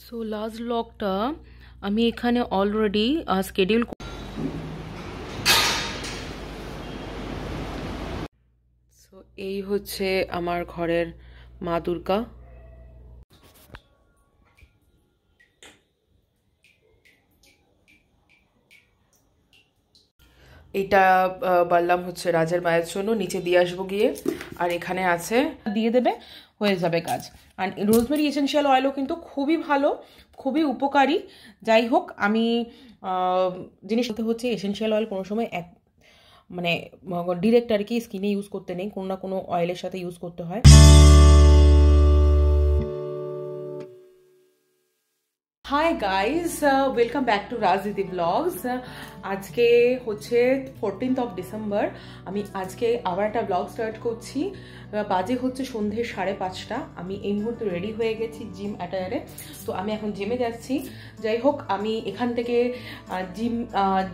So last ব্লগটা আমি এখানে অলরেডি স্কেডিউল। সো এই হচ্ছে আমার ঘরের মা দুর্গা। এইটা বললাম হচ্ছে রাজের মায়ের জন্য, নিচে দিয়ে আসবো গিয়ে। আর এখানে আছে, দিয়ে দেবে, হয়ে যাবে কাজ। আর রোজমেরি এসেনশিয়াল অয়েলও কিন্তু খুবই ভালো, খুবই উপকারী। যাই হোক, আমি জিনিসটা হচ্ছে এসেনশিয়াল অয়েল কোনো সময় মানে ডিরেক্ট আর কি স্কিনে ইউজ করতে নেই, কোনো না কোনো অয়েলের সাথে ইউজ করতে হয়। Hi guys, welcome back to Rajdidi blogs. আজকে হচ্ছে 14th ডিসেম্বর। আমি আজকে আবার একটা ব্লগ স্টার্ট করছি। বাজে হচ্ছে সন্ধ্যে 5:30। আমি এই মুহূর্তে রেডি হয়ে গেছি জিম অ্যাটায়ারে। তো আমি এখন জিমে যাচ্ছি। যাই হোক, আমি এখান থেকে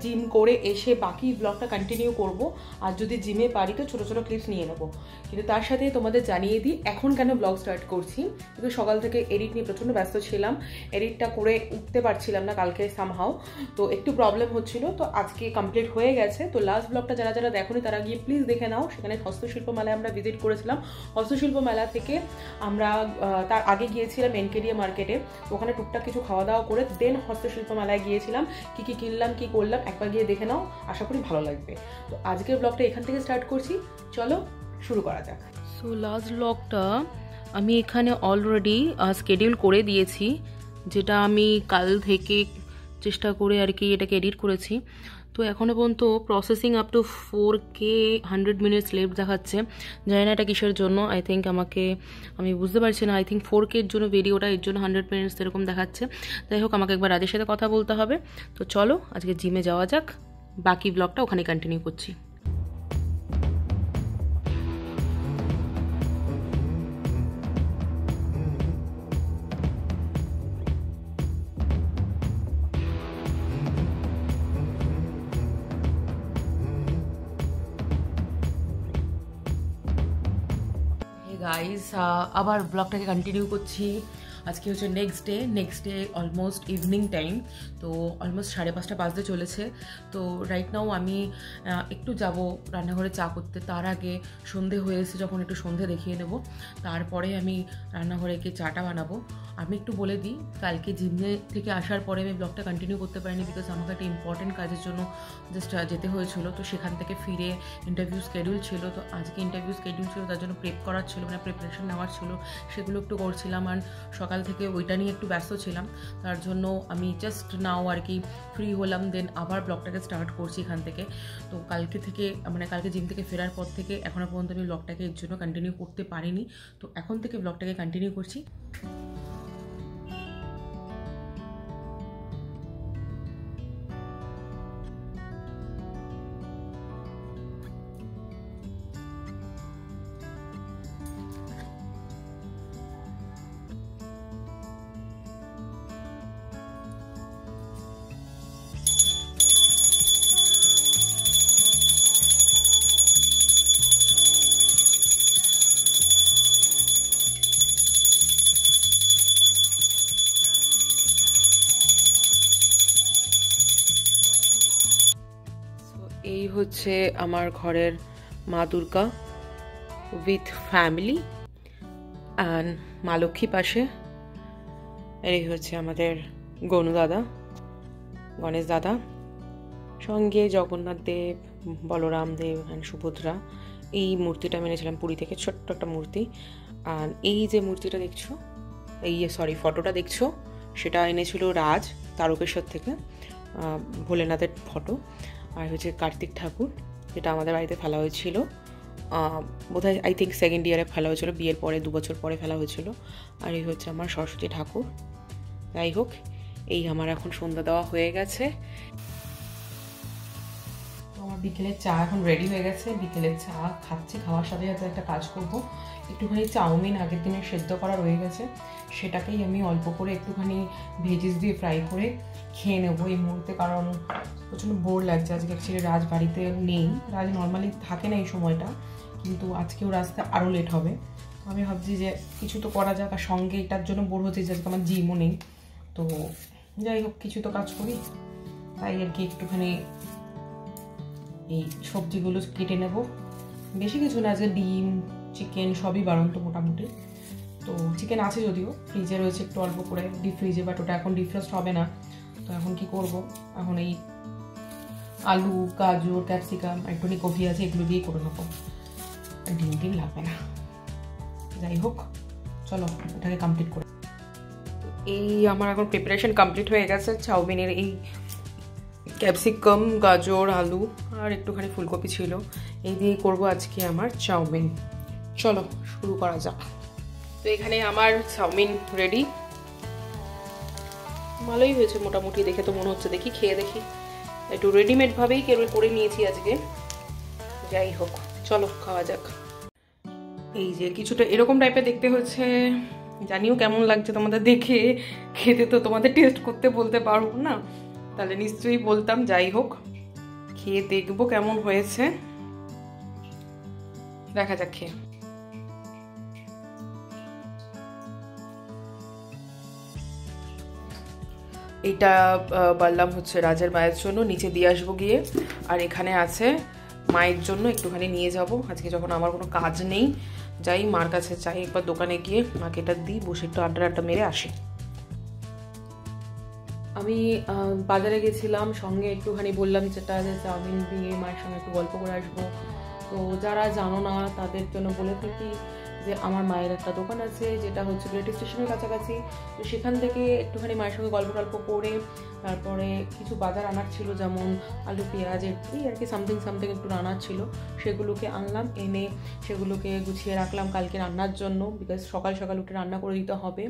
জিম করে এসে বাকি ব্লগটা কন্টিনিউ করব। আর যদি জিমে পারি তো ছোটো ছোটো ক্লিপস নিয়ে নেবো। কিন্তু তার সাথে তোমাদের জানিয়ে দিই এখন কেন ব্লগ স্টার্ট করছি। কিন্তু সকাল থেকে এডিট নিয়ে প্রচণ্ড ব্যস্ত ছিলাম, এডিটটা করে উঠতে পারছিলাম না কালকে সামহাও, তো একটু প্রবলেম হচ্ছিল। তো আজকে কমপ্লিট হয়ে গেছে। তো লাস্ট ব্লগটা যারা যারা দেখোনি তারা গিয়ে প্লিজ দেখে নাও। সেখানে হস্তশিল্প মেলায় আমরা ভিজিট করেছিলাম। হস্তশিল্প মেলা থেকে আমরা তার আগে গিয়েছিলাম এনকেডিএ মার্কেটে। ওখানে টুকটাক কিছু খাওয়া দাওয়া করে দেন হস্তশিল্প মেলায় গিয়েছিলাম। কি কি কিনলাম, কি করলাম, একবার গিয়ে দেখে নাও, আশা করি ভালো লাগবে। তো আজকের ব্লগটা এখান থেকে স্টার্ট করছি, চলো শুরু করা যাক। সো লাস্ট ব্লগটা আমি এখানে অলরেডি স্কেডিউল করে দিয়েছি, যেটা আমি কাল থেকে চেষ্টা করে আর কি এটাকে এডিট করেছি। তো এখনও পর্যন্ত processing up to 4K 100 minutes left দেখাচ্ছে। জানি না এটা কিসের জন্য, আমি বুঝতে পারছি না। আই থিঙ্ক 4K এর জন্য ভিডিওটা, এর জন্য 100 মিনিটস এরকম দেখাচ্ছে। যাই হোক, আমাকে একবার রাজের সাথে কথা বলতে হবে। তো চলো আজকে জিমে যাওয়া যাক, বাকি ব্লগটা ওখানে কন্টিনিউ করছি। গাইস, আবার ব্লগটাকে কন্টিনিউ করছি। আজকে হচ্ছে next day almost evening time. তো অলমোস্ট 5:30 বাজতে চলেছে। তো রাইট নাও আমি একটু যাব রান্নাঘরে চা করতে। তার আগে সন্ধে হয়েছে, যখন একটু সন্ধে দেখিয়ে নেব, তারপরে আমি রান্নাঘরে গিয়ে চাটা বানাবো। আমি একটু বলে দিই, কালকে জিমে থেকে আসার পরে আমি ব্লগটা কন্টিনিউ করতে পারিনি, বিকজ আমাকে একটা ইম্পর্টেন্ট কাজের জন্য জাস্ট যেতে হয়েছিল। তো সেখান থেকে ফিরে ইন্টারভিউ স্কেডিউল ছিল। তো আজকে ইন্টারভিউ স্কেডিউল ছিল, তার জন্য প্রেপ করার ছিল, মানে প্রিপারেশন নেওয়ার ছিল, সেগুলো একটু করছিলাম। আর সকাল থেকে ওইটা নিয়ে একটু ব্যস্ত ছিলাম, তার জন্য আমি জাস্ট নাও আর কি ফ্রি হলাম। দেন আবার ব্লগটাকে স্টার্ট করছি এখান থেকে। তো কালকে জিম থেকে ফেরার পর থেকে এখনও পর্যন্ত আমি ব্লগটাকে এর জন্য কন্টিনিউ করতে পারিনি। তো এখন থেকে ব্লগটাকে কন্টিনিউ করছি। এই হচ্ছে আমার ঘরের মা দুর্গা উইথ ফ্যামিলি, অ্যান্ড মা লক্ষ্মী পাশে। এই হচ্ছে আমাদের গনু দাদা, গণেশ দাদা, সঙ্গে জগন্নাথ দেব, বলরাম দেব অ্যান্ড সুভদ্রা। এই মূর্তিটা আমি এনেছিলাম পুরী থেকে, ছোট্ট একটা মূর্তি। আর এই যে মূর্তিটা দেখছো, ফটোটা দেখছো, সেটা এনেছিল রাজ তারকেশ্বর থেকে, ভোলেনাথের ফটো। আর হচ্ছে কার্তিক ঠাকুর, যেটা আমাদের বাড়িতে ফেলা হয়েছিল, বোধহয় আই থিঙ্ক সেকেন্ড ইয়ারে ফেলা হয়েছিল, বিয়ের পরে 2 বছর পরে ফেলা হয়েছিল। আর এই হচ্ছে আমার সরস্বতী ঠাকুর। যাই হোক, এই আমার এখন সন্ধ্যা দেওয়া হয়ে গেছে। আমার বিকেলের চা এখন রেডি হয়ে গেছে। বিকেলের চা খাচ্ছি, খাওয়ার সাথে সাথে একটা কাজ করবো। একটুখানি চাউমিন আগের দিনে সেদ্ধ করা রয়ে গেছে, সেটাকেই আমি অল্প করে একটুখানি ভেজিস দিয়ে ফ্রাই করে খেয়ে নেবো এই মুহূর্তে, কারণ প্রচণ্ড বোর লাগছে। আজকে অ্যাকচুয়ালি রাজ বাড়িতে নেই, রাজ নর্মালি থাকে না এই সময়টা, কিন্তু আজকেও আসতে আরও লেট হবে। আমি ভাবছি যে কিছু তো করা যাক। আর সঙ্গে এটার জন্য বোর হচ্ছে যে আজকে আমার জিমও নেই, তো যাই হোক কিছু তো কাজ করি, তাই আর কি একটুখানি এই সবজিগুলো কেটে নেব। বেশি কিছু না, আজকে ডিম চিকেন সবই বাড়ন্ত মোটামুটি। তো চিকেন আছে যদিও, ফ্রিজে রয়েছে একটু অল্প করে ডিপ ফ্রিজে, বাট ওটা এখন ডিফ্রস্ট হবে না। তো এখন কি করব, এখন এই আলু গাজর ক্যাপসিকাম একটুখানি কফি আছে, এগুলো দিয়েই করে নেবো, ডিম লাগবে না। যাই হোক চলো এটাকে কমপ্লিট করে। এই আমার এখন প্রিপারেশন কমপ্লিট হয়ে গেছে। চাউমিনের এই ক্যাপসিকাম গাজর আলু আর একটুখানি ফুলকপি ছিল, এই দিয়েই করবো আজকে আমার চাউমিন। চলো শুরু করা যাক। তো এখানে আমার চাউমিন রেডি, ভালোই হয়েছে মোটামুটি, দেখে তো মনে হচ্ছে। দেখি খেয়ে দেখি, একটু রেডিমেড ভাবেই করে নিয়েছি আজকে। যাই হোক চলো খাওয়া যাক। এই যে কিছুটা এরকম টাইপের দেখতে হচ্ছে, জানিও কেমন লাগছে তোমাদের দেখে। খেতে তো তোমাদের টেস্ট করতে বলতে পারবো না, তাহলে নিশ্চয়ই বলতাম। যাই হোক খেয়ে দেখবো কেমন হয়েছে, দেখা যাক খেয়ে। এইটা বললাম হচ্ছে রাজের মায়ের জন্য, নিচে দিয়ে আসবো গিয়ে। আর এখানে আছে মায়ের জন্য, একটুখানি নিয়ে যাব আজকে যখন আমার কোনো কাজ নেই। যাই মার কাছে চাই একবার, দোকানে গিয়ে মাকে এটা দিই, বসে একটু আড্ডা মেরে আসি। আমি বাজারে গেছিলাম, সঙ্গে একটুখানি বললাম যেটা যে চাউমিন দিয়ে মায়ের সঙ্গে একটু গল্প করে আসবো। তো যারা জানো না তাদের জন্য বলে থাকি যে আমার মায়ের একটা দোকান আছে যেটা হচ্ছে গ্রেট স্টেশনের কাছাকাছি। তো সেখান থেকে একটুখানি মায়ের সঙ্গে গল্প করে তারপরে কিছু বাজার আনার ছিল, যেমন আলু পেঁয়াজ এই আর কি সামথিং একটু রান্নার ছিল, সেগুলোকে আনলাম। এনে সেগুলোকে গুছিয়ে রাখলাম কালকে রান্নার জন্য, বিকজ সকাল সকাল উঠে রান্না করে দিতে হবে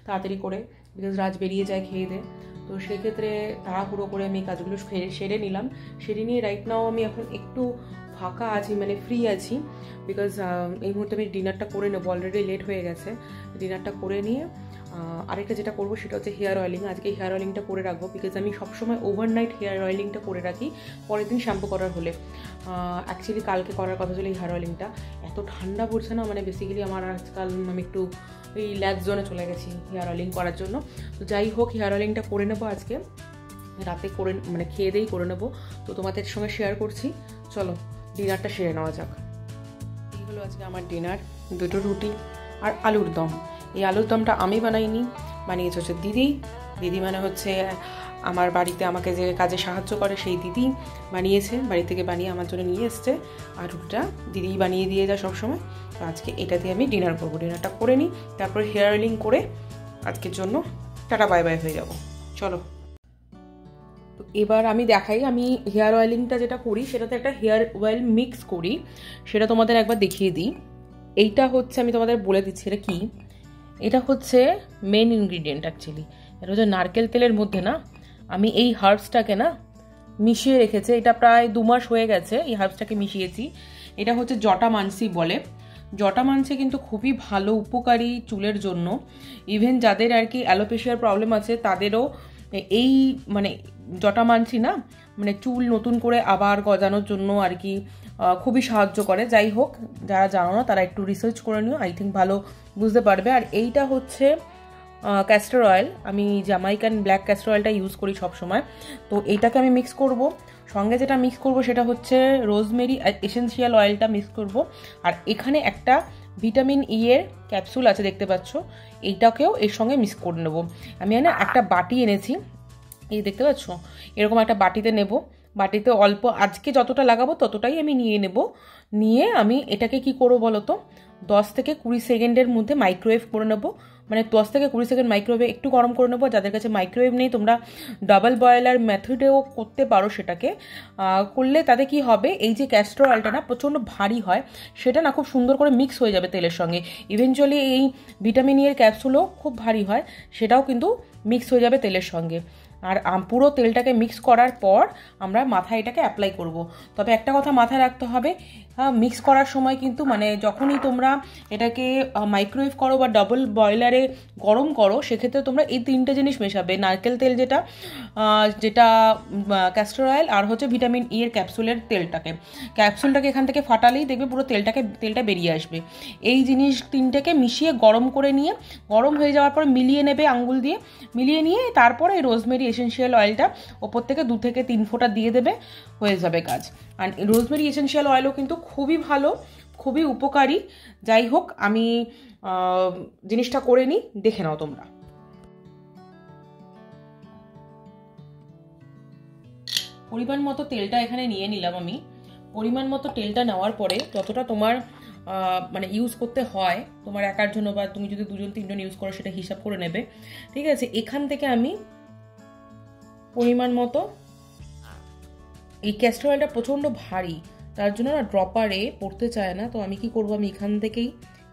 তাড়াতাড়ি করে, বিকজ রাজ বেরিয়ে যায় খেয়ে দে। তো সেক্ষেত্রে তাড়াহুড়ো করে আমি কাজগুলো সেরে নিলাম। সেরে নিয়ে রাইট নাও আমি এখন একটু ফাঁকা আছি, মানে ফ্রি আছি, বিকজ এই মুহূর্তে আমি ডিনারটা করে নেবো, অলরেডি লেট হয়ে গেছে। ডিনারটা করে নিয়ে আরেকটা যেটা করবো সেটা হচ্ছে হেয়ার অয়েলিং। আজকে হেয়ার অয়েলিংটা করে রাখবো, বিকজ আমি সবসময় ওভারনাইট হেয়ার অয়েলিংটা করে রাখি, পরের দিন শ্যাম্পু করার হলে। অ্যাকচুয়ালি কালকে করার কথা ছিল এই হেয়ার অয়েলিংটা, এত ঠান্ডা পড়ছে না, মানে বেসিক্যালি আমার আজকাল আমি একটু এই ল্যাক্স জোনে চলে গেছি হেয়ার অয়েলিং করার জন্য। তো যাই হোক হেয়ার অয়েলিংটা করে নেবো আজকে রাতে, করে মানে খেয়ে দিয়েই করে নেবো। তো তোমাদের সঙ্গে শেয়ার করছি, চলো ডিনারটা সেরে নেওয়া যাক। এই হলো আজকে আমার ডিনার, দুটো রুটি আর আলুর দম। এই আলুর দমটা আমি বানাইনি, বানিয়েছে হচ্ছে দিদি মানে হচ্ছে আমার বাড়িতে আমাকে যে কাজে সাহায্য করে সেই দিদি বানিয়েছে, বাড়ি থেকে বানিয়ে আমার জন্য নিয়ে এসছে। আর রুটিটা দিদিই বানিয়ে দিয়ে যায় সবসময়। তো আজকে এটা দিয়ে আমি ডিনার করবো, ডিনারটা করে নিই, তারপরে হেয়ার অয়েলিং করে আজকের জন্য টাটা বাই বাই হয়ে যাব। চলো তো এবার আমি দেখাই, আমি হেয়ার অয়েলিংটা যেটা করি সেটাতে একটা হেয়ার অয়েল মিক্স করি, সেটা তোমাদের একবার দেখিয়ে দিই। এইটা হচ্ছে আমি তোমাদের বলে দিচ্ছি এটা কি। এটা হচ্ছে মেন ইনগ্রিডিয়েন্ট অ্যাকচুয়ালি, এটা হচ্ছে নারকেল তেলের মধ্যে না আমি এই হার্বসটাকে না মিশিয়ে রেখেছি, এটা প্রায় 2 মাস হয়ে গেছে এই হার্বসটাকে মিশিয়েছি। এটা হচ্ছে জটামানসি বলে। জটামানসি কিন্তু খুবই ভালো, উপকারী চুলের জন্য। ইভেন যাদের আর কি অ্যালোপেশিয়ার প্রবলেম আছে তাদেরও এই মানে জটামানসি না মানে চুল নতুন করে আবার গজানোর জন্য আর কি খুবই সাহায্য করে। যাই হোক যারা জানো না তারা একটু রিসার্চ করে নিও, আই থিঙ্ক ভালো বুঝতে পারবে। আর এইটা হচ্ছে ক্যাস্টর অয়েল, আমি জামাইকান ব্ল্যাক ক্যাস্টর অয়েলটা ইউজ করি সবসময়। তো এইটাকে আমি মিক্স করব, সঙ্গে যেটা মিক্স করব সেটা হচ্ছে রোজমেরি এসেন্সিয়াল অয়েলটা মিক্স করব। আর এখানে একটা ভিটামিন ই এর ক্যাপসুল আছে দেখতে পাচ্ছ, এইটাকেও এর সঙ্গে মিক্স করে নেব। আমি একটা বাটি এনেছি, এই দেখতে পাচ্ছ, এরকম একটা বাটিতে নেব। বাটিতে অল্প আজকে যতটা লাগাবো ততটাই আমি নিয়ে নেব। নিয়ে আমি এটাকে কি করবো বলো তো, 10 থেকে 20 সেকেন্ডের মধ্যে মাইক্রোওয়েভ করে নেব। মানে 10 থেকে 20 সেকেন্ড মাইক্রোওয়েভে একটু গরম করে নেবো। যাদের কাছে মাইক্রোওয়েভ নেই তোমরা ডাবল বয়েলার মেথডেও করতে পারো, সেটাকে করলে তাতে কি হবে, এই যে ক্যাস্টর অয়েলটা না প্রচণ্ড ভারী হয়, সেটা না খুব সুন্দর করে মিক্স হয়ে যাবে তেলের সঙ্গে। ইভেনচুয়ালি এই ভিটামিন ই এর ক্যাপসুলও খুব ভারী হয়, সেটাও কিন্তু মিক্স হয়ে যাবে তেলের সঙ্গে। আর পুরো তেলটাকে মিক্স করার পর আমরা মাথায় এটাকে অ্যাপ্লাই করব। তবে একটা কথা মাথায় রাখতে হবে, মিক্স করার সময় কিন্তু মানে যখনই তোমরা এটাকে মাইক্রোওয়েভ করো বা ডাবল বয়লারে গরম করো, সেক্ষেত্রে তোমরা এই 3টে জিনিস মেশাবে, নারকেল তেল যেটা ক্যাস্টর অয়েল, আর হচ্ছে ভিটামিন ই এর ক্যাপসুলের ক্যাপসুলটাকে এখান থেকে ফাটালেই দেখবে পুরো তেলটা বেরিয়ে আসবে। এই জিনিস 3টেকে মিশিয়ে গরম করে নিয়ে, গরম হয়ে যাওয়ার পর মিলিয়ে নেবে আঙ্গুল দিয়ে, মিলিয়ে নিয়ে তারপরে এই রোজমেরি এসেনশিয়াল অয়েলটা ওপর থেকে 2 থেকে 3 ফোঁটা দিয়ে দেবে, হয়ে যাবে কাজ। আর রোজমেরি এসেনশিয়াল অয়েলও কিন্তু খুবই ভালো, খুবই উপকারী। যাই হোক, আমি জিনিসটা করে নিই, দেখে নাও তোমরা। পরিমাণ মতো তেলটা এখানে নিয়ে নিলাম আমি। পরিমাণ মতো তেলটা নেওয়ার পরে যতটা তোমার মানে ইউজ করতে হয় তোমার একার জন্য, বা তুমি যদি 2-3 জন ইউজ করো সেটা হিসাব করে নেবে, ঠিক আছে। এখান থেকে আমি পরিমাণ মতো, এই ক্যাস্টর অয়েলটা প্রচণ্ড ভারী, তার জন্য না ড্রপারে পড়তে চায় না, তো আমি কি করব, আমি এখান থেকেই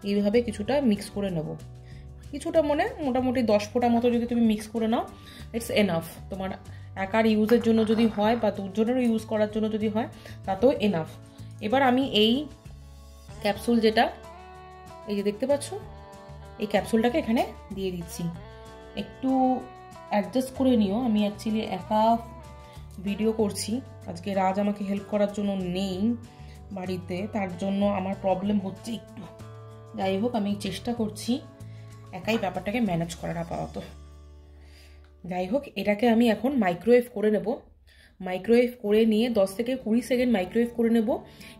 এইভাবে কিছুটা মিক্স করে নেব। কিছুটা মানে মোটামুটি 10 ফোঁটা মতো যদি তুমি মিক্স করে নাও, ইটস এনাফ। তোমার একার ইউজের জন্য যদি হয় বা 2 জনেরও ইউজ করার জন্য যদি হয়, তাতেও এনাফ। এবার আমি এই ক্যাপসুল যেটা এই যে দেখতে পাচ্ছ, এই ক্যাপসুলটাকে এখানে দিয়ে দিচ্ছি। একটু অ্যাডজাস্ট করে নিও, আমি অ্যাকচুয়ালি একা ভিডিও করছি আজকে, রাজ আমাকে হেল্প করার জন্য নেই বাড়িতে, তার জন্য আমার প্রবলেম হচ্ছে একটু। যাই হোক, আমি চেষ্টা করছি একাই ব্যাপারটাকে ম্যানেজ করার আপাতত। যাই হোক, এটাকে আমি এখন মাইক্রোওয়েভ করে নেব। মাইক্রোওয়েভ করে নিয়ে 10 থেকে 20 সেকেন্ড মাইক্রোওয়েভ করে নেব।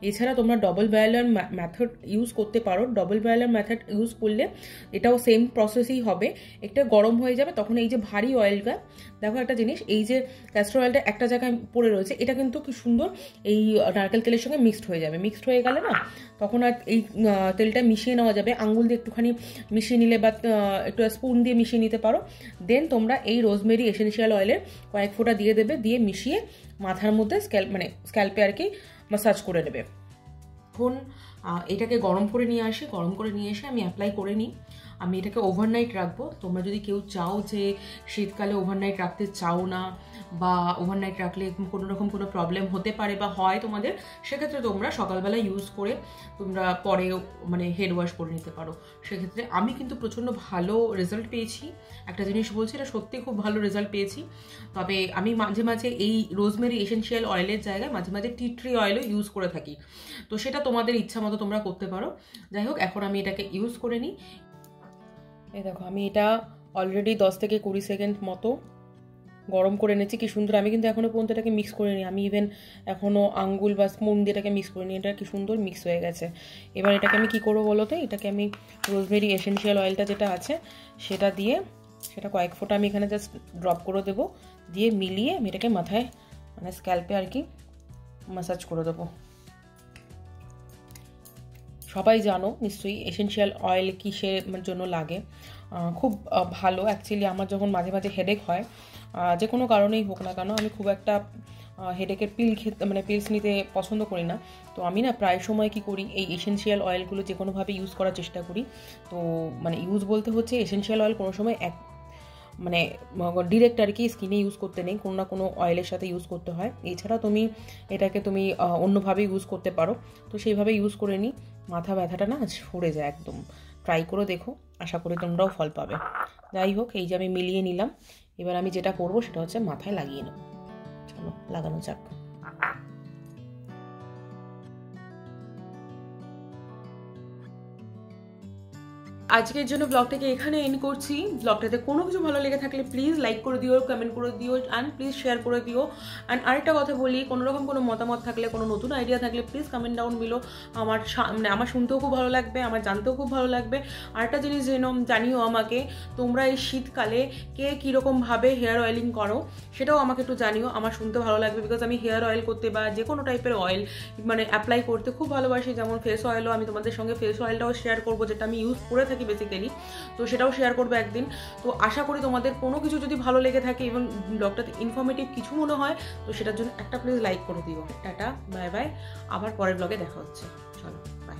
এছাড়া তোমরা ডবল বয়লার মেথড ইউজ করতে পারো। ডবল বয়লার মেথড ইউজ করলে এটাও সেম প্রসেসই হবে, একটা গরম হয়ে যাবে, তখন এই যে ভারী অয়েলটা, দেখো একটা জিনিস, এই যে ক্যাস্টর অয়েলটা একটা জায়গায় পড়ে রয়েছে, এটা কিন্তু কি সুন্দর এই নারকেল তেলের সঙ্গে মিক্সড হয়ে যাবে। মিক্সড হয়ে গেলে না, তখন আর এই তেলটা মিশিয়ে নেওয়া যাবে, আঙ্গুল দিয়ে একটুখানি মিশিয়ে নিলে বা একটু স্পুন দিয়ে মিশিয়ে নিতে পারো। দেন তোমরা এই রোজমেরি এসেনশিয়াল অয়েলের কয়েক ফোঁটা দিয়ে দেবে, দিয়ে মিশিয়ে মাথার মধ্যে স্ক্যাল্পে আর কি ম্যাসাজ করে নেবে। এখন এটাকে গরম করে নিয়ে আসি, গরম করে নিয়ে এসে আমি অ্যাপ্লাই করে নিই। আমি এটাকে ওভারনাইট রাখবো। তোমরা যদি কেউ চাও যে শীতকালে ওভারনাইট রাখতে চাও না, বা ওভারনাইট রাখলে কোনো রকম কোনো প্রবলেম হতে পারে বা হয় তোমাদের, সেক্ষেত্রে তোমরা সকালবেলা ইউজ করে তোমরা পরে মানে হেড ওয়াশ করে নিতে পারো। সেক্ষেত্রে আমি কিন্তু প্রচণ্ড ভালো রেজাল্ট পেয়েছি। একটা জিনিস বলছি, এটা সত্যি খুব ভালো রেজাল্ট পেয়েছি। তবে আমি মাঝে মাঝে এই রোজমেরি এসেনশিয়াল অয়েলের জায়গায় মাঝে মাঝে টি ট্রি অয়েলও ইউজ করে থাকি, তো সেটা তোমাদের ইচ্ছা মতো তোমরা করতে পারো। যাই হোক, এখন আমি এটাকে ইউজ করে নিই। এই দেখো, আমি এটা অলরেডি 10 থেকে 20 সেকেন্ড মতো গরম করে নিয়েছি। কি সুন্দর, আমি কিন্তু এখনও পর্যন্ত এটাকে মিক্স করে নিই, আমি ইভেন এখনও আঙ্গুল বা স্পুন দিয়ে এটাকে মিক্স করে নিই। এটা কি সুন্দর মিক্স হয়ে গেছে। এবার এটাকে আমি কী করবো বলো তো, এটাকে আমি রোজমেরি এসেনশিয়াল অয়েলটা যেটা আছে সেটা দিয়ে, সেটা কয়েক ফোঁটা আমি এখানে জাস্ট ড্রপ করে দেবো, দিয়ে মিলিয়ে আমি এটাকে মাথায় মানে স্ক্যাল্পে আর কি ম্যাসাজ করে দেবো। সবাই জানো নিশ্চয়ই এসেনশিয়াল অয়েল কিসের জন্য লাগে, খুব ভালো। অ্যাকচুয়ালি আমার যখন মাঝে মাঝে হেডেক হয়, যে কোনো কারণেই হোক না কেন, আমি খুব একটা হেডেকের পিল খেতে মানে পিলস নিতে পছন্দ করি না। তো আমি না প্রায় সময় কি করি, এই এসেনশিয়াল অয়েলগুলো যে কোনোভাবে ইউজ করার চেষ্টা করি। তো মানে ইউজ বলতে হচ্ছে, এসেনশিয়াল অয়েল কোনো সময় মানে ডিরেক্ট আর কি স্কিনে ইউজ করতে নেই, কোনো না কোনো অয়েলের সাথে ইউজ করতে হয়। এছাড়া এটাকে তুমি অন্যভাবে ইউজ করতে পারো। তো সেইভাবে ইউজ করে নিই, মাথা ব্যথাটা না সরে যায় একদম। ট্রাই করে দেখো, আশা করি তোমরাও ফল পাবে। যাই হোক, এই যে আমি মিলিয়ে নিলাম। এবার আমি যেটা করবো সেটা হচ্ছে মাথায় লাগিয়ে নেব। চলো লাগানো যাক। আজকের জন্য ব্লগটাকে এখানে এন্ড করছি। ব্লগটাতে কোনো কিছু ভালো লেগে থাকলে প্লিজ লাইক করে দিও, কমেন্ট করে দিও, অ্যান্ড প্লিজ শেয়ার করে দিও। অ্যান্ড আরেকটা কথা বলি, কোনো রকম কোনো মতামত থাকলে, কোনো নতুন আইডিয়া থাকলে প্লিজ কমেন্ট ডাউন বিলো। আমার শুনতেও খুব ভালো লাগবে, আমার জানতেও খুব ভালো লাগবে। আরেকটা জিনিস জানিও আমাকে, তোমরা এই শীতকালে কে কীরকমভাবে হেয়ার অয়েলিং করো সেটাও আমাকে একটু জানিও, আমার শুনতে ভালো লাগবে। বিকজ আমি হেয়ার অয়েল করতে বা যে কোনো টাইপের অয়েল মানে অ্যাপ্লাই করতে খুব ভালোবাসি। যেমন ফেস অয়েলও, আমি তোমাদের সঙ্গে ফেস অয়েলটাও শেয়ার করবো, যেটা আমি ইউজ করে থাকি বেসিক্যালি, তো সেটাও শেয়ার করবো একদিন। তো আশা করি তোমাদের কোনো কিছু যদি ভালো লেগে থাকে এবং ব্লগটাতে ইনফরমেটিভ কিছু মনে হয়, তো সেটার জন্য একটা প্লিজ লাইক করে দিও। টাটা, বাই বাই, আবার পরের ব্লগে দেখা হচ্ছে। চলো বাই।